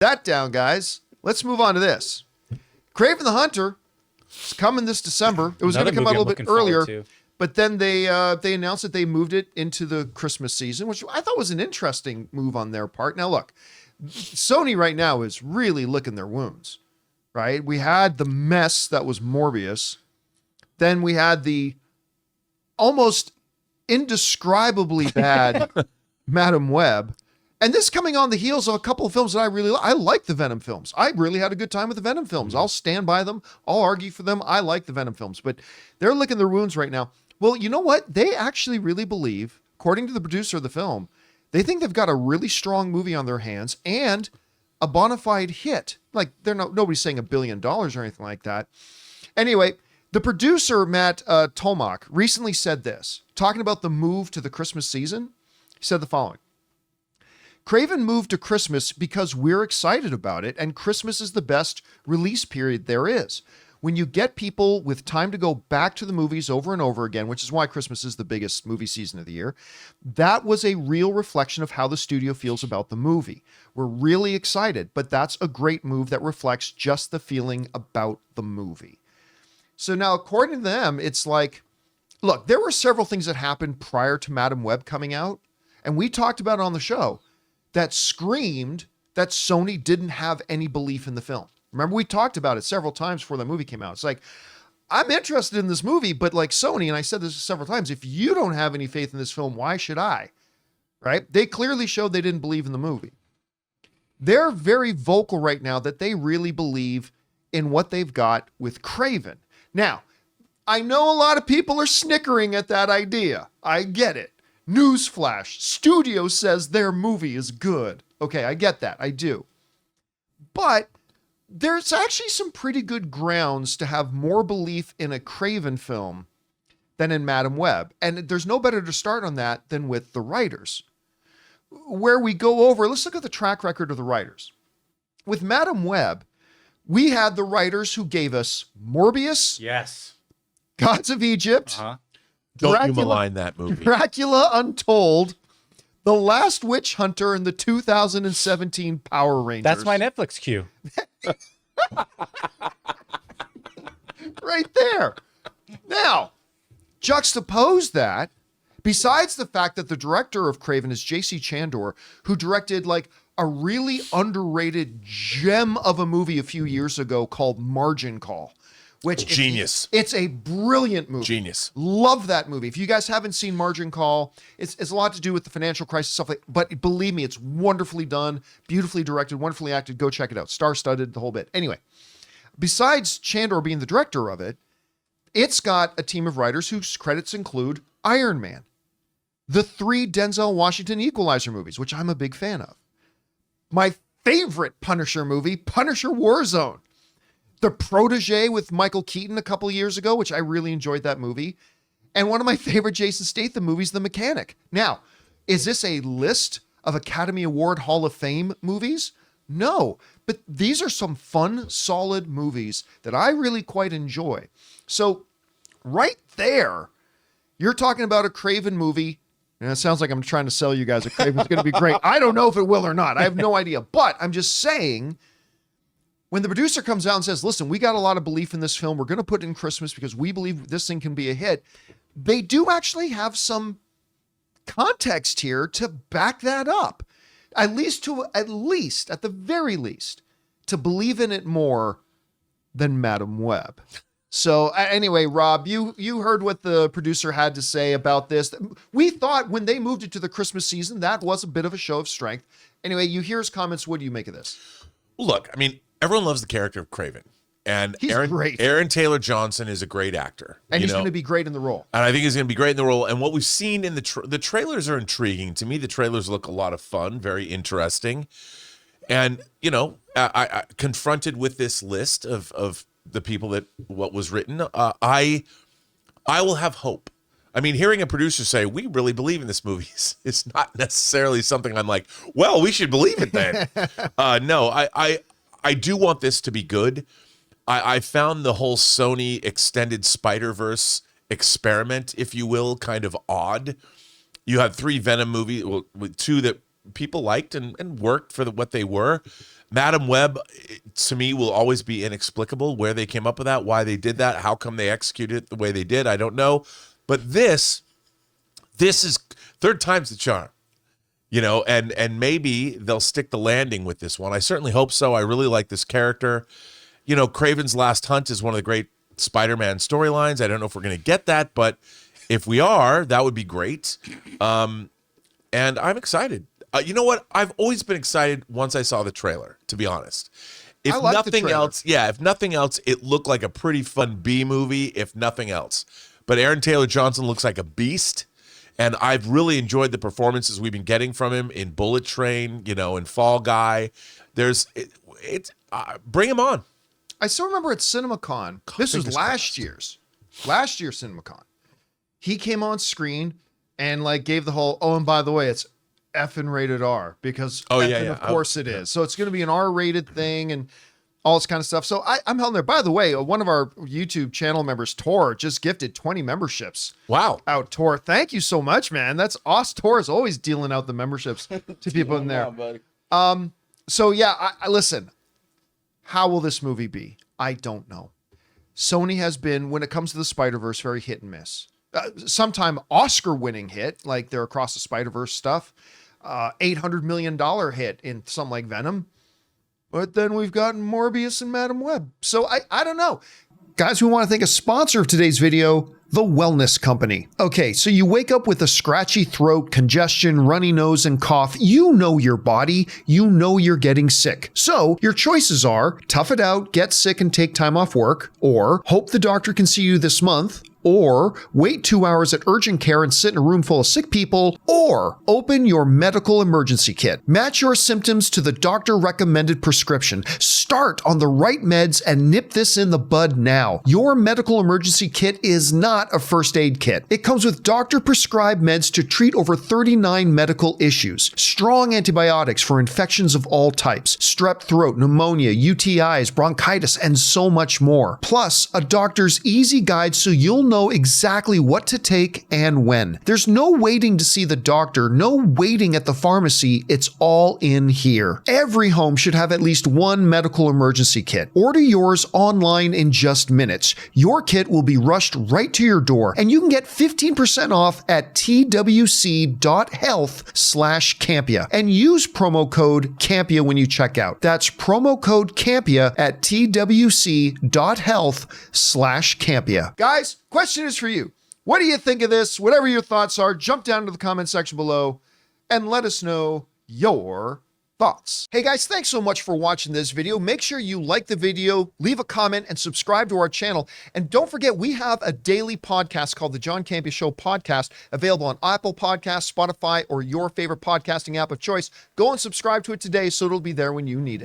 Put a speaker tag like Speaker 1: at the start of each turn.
Speaker 1: That down, guys. Let's move on to this. Kraven the Hunter is coming this December. It was going to come out a little bit earlier, but then they announced that they moved it into the Christmas season, which I thought was an interesting move on their part. Now, look, Sony right now is really licking their wounds, right? We had the mess that was Morbius. Then we had the almost indescribably bad Madam Web. And this coming on the heels of a couple of films that I like the Venom films. I really had a good time with the Venom films. I'll stand by them. I'll argue for them. I like the Venom films, but they're licking their wounds right now. Well, you know what? They actually really believe, according to the producer of the film, they think they've got a really strong movie on their hands and a bona fide hit. Like nobody's saying $1 billion or anything like that. Anyway, the producer, Matt Tolmach, recently said this, talking about the move to the Christmas season. He said the following. Kraven moved to Christmas because we're excited about it, and Christmas is the best release period there is. When you get people with time to go back to the movies over and over again, which is why Christmas is the biggest movie season of the year, that was a real reflection of how the studio feels about the movie. We're really excited, but that's a great move that reflects just the feeling about the movie. So now, according to them, it's like, look, there were several things that happened prior to Madam Web coming out, and we talked about it on the show, that screamed that Sony didn't have any belief in the film. Remember, we talked about it several times before the movie came out. It's like, I'm interested in this movie, but like Sony, and I said this several times, if you don't have any faith in this film, why should I? Right? They clearly showed they didn't believe in the movie. They're very vocal right now that they really believe in what they've got with Kraven. Now, I know a lot of people are snickering at that idea. I get it. Newsflash, studio says their movie is good. Okay, I get that. I do. But there's actually some pretty good grounds to have more belief in a Kraven film than in Madam Web. And there's no better to start on that than with the writers. Where we go over, let's look at the track record of the writers. With Madam Web, we had the writers who gave us Morbius.
Speaker 2: Yes.
Speaker 1: Gods of Egypt.
Speaker 3: Uh-huh. Don't you malign that movie.
Speaker 1: Dracula Untold, The Last Witch Hunter, and the 2017 Power Rangers.
Speaker 2: That's my Netflix queue.
Speaker 1: Right there. Now, juxtapose that, besides the fact that the director of Kraven is J.C. Chandor, who directed like a really underrated gem of a movie a few years ago called Margin Call. Which
Speaker 3: genius.
Speaker 1: It's a brilliant movie.
Speaker 3: Genius.
Speaker 1: Love that movie. If you guys haven't seen Margin Call, it's a lot to do with the financial crisis stuff like, but believe me, it's wonderfully done, beautifully directed, wonderfully acted. Go check it out. Star-studded, the whole bit. Anyway, besides Chandor being the director of it, it's got a team of writers whose credits include Iron Man, the 3 Denzel Washington Equalizer movies, which I'm a big fan of. My favorite Punisher movie, Punisher Warzone. The Protege with Michael Keaton a couple years ago, which I really enjoyed that movie. And one of my favorite Jason Statham movies, The Mechanic. Now, is this a list of Academy Award Hall of Fame movies? No, but these are some fun, solid movies that I really quite enjoy. So right there, you're talking about a Kraven movie. And it sounds like I'm trying to sell you guys a Kraven's going to be great. I don't know if it will or not. I have no idea. But I'm just saying, when the producer comes out and says, listen, we got a lot of belief in this film. We're going to put it in Christmas because we believe this thing can be a hit. They do actually have some context here to back that up. At the very least, to believe in it more than Madam Web. So anyway, Rob, you heard what the producer had to say about this. We thought when they moved it to the Christmas season, that was a bit of a show of strength. Anyway, you hear his comments. What do you make of this?
Speaker 3: Look, I mean, everyone loves the character of Kraven. And
Speaker 1: he's great.
Speaker 3: Aaron Taylor Johnson is a great actor.
Speaker 1: And he's going to be great in the role.
Speaker 3: And I think he's going to be great in the role. And what we've seen in the trailers are intriguing. To me, the trailers look a lot of fun, very interesting. And, you know, I confronted with this list of the people that what was written, I will have hope. I mean, hearing a producer say, we really believe in this movie is not necessarily something I'm like, well, we should believe it then. No, I do want this to be good. I found the whole Sony extended Spider-Verse experiment, if you will, kind of odd. You have 3 Venom movies, well, 2 that people liked and worked for what they were. Madam Web, to me, will always be inexplicable where they came up with that, why they did that, how come they executed it the way they did. I don't know. But this is third time's the charm, and maybe they'll stick the landing with this one. I certainly hope so. I really like this character. Kraven's Last Hunt is one of the great Spider-Man storylines. I don't know if we're going to get that, but if we are, that would be great. And I'm excited. You know what? I've always been excited once I saw the trailer, to be honest. If nothing else, it looked like a pretty fun B movie, if nothing else. But Aaron Taylor Johnson looks like a beast, and I've really enjoyed the performances we've been getting from him in Bullet Train, in Fall Guy. Bring him on.
Speaker 1: I still remember at CinemaCon. This was last year's CinemaCon. He came on screen and gave the whole, and by the way, it's effing rated R because of course it is. So it's going to be an R-rated thing and all this kind of stuff. So I'm held there. By the way, one of our YouTube channel members, Tor, just gifted 20 memberships.
Speaker 3: Wow.
Speaker 1: Out, Tor. Thank you so much, man. That's awesome. Tor is always dealing out the memberships to people in there. So yeah, I listen, how will this movie be? I don't know. Sony has been, when it comes to the Spider-Verse, very hit and miss. Sometime Oscar-winning hit, like their Across the Spider-Verse stuff. $800 million hit in something like Venom. But then we've gotten Morbius and Madam Web. So I don't know. Guys, we want to thank a sponsor of today's video, The Wellness Company. Okay, so you wake up with a scratchy throat, congestion, runny nose, and cough. You know your body. You know you're getting sick. So your choices are tough it out, get sick and take time off work, or hope the doctor can see you this month, or wait 2 hours at urgent care and sit in a room full of sick people, or open your medical emergency kit. Match your symptoms to the doctor-recommended prescription. Start on the right meds and nip this in the bud now. Your medical emergency kit is not a first aid kit. It comes with doctor-prescribed meds to treat over 39 medical issues. Strong antibiotics for infections of all types, strep throat, pneumonia, UTIs, bronchitis, and so much more. Plus, a doctor's easy guide so you'll know exactly what to take and when. There's no waiting to see the doctor, no waiting at the pharmacy. It's all in here. Every home should have at least one medical emergency kit. Order yours online in just minutes. Your kit will be rushed right to your door, and you can get 15% off at twc.health/Campea and use promo code Campea when you check out. That's promo code Campea at twc.health/Campea. Guys, question is for you. What do you think of this? Whatever your thoughts are, jump down to the comment section below and let us know your thoughts. Hey guys, thanks so much for watching this video. Make sure you like the video, leave a comment, and subscribe to our channel. And don't forget, we have a daily podcast called the John Campea Show podcast, available on Apple Podcasts, Spotify, or your favorite podcasting app of choice. Go and subscribe to it today so it'll be there when you need it.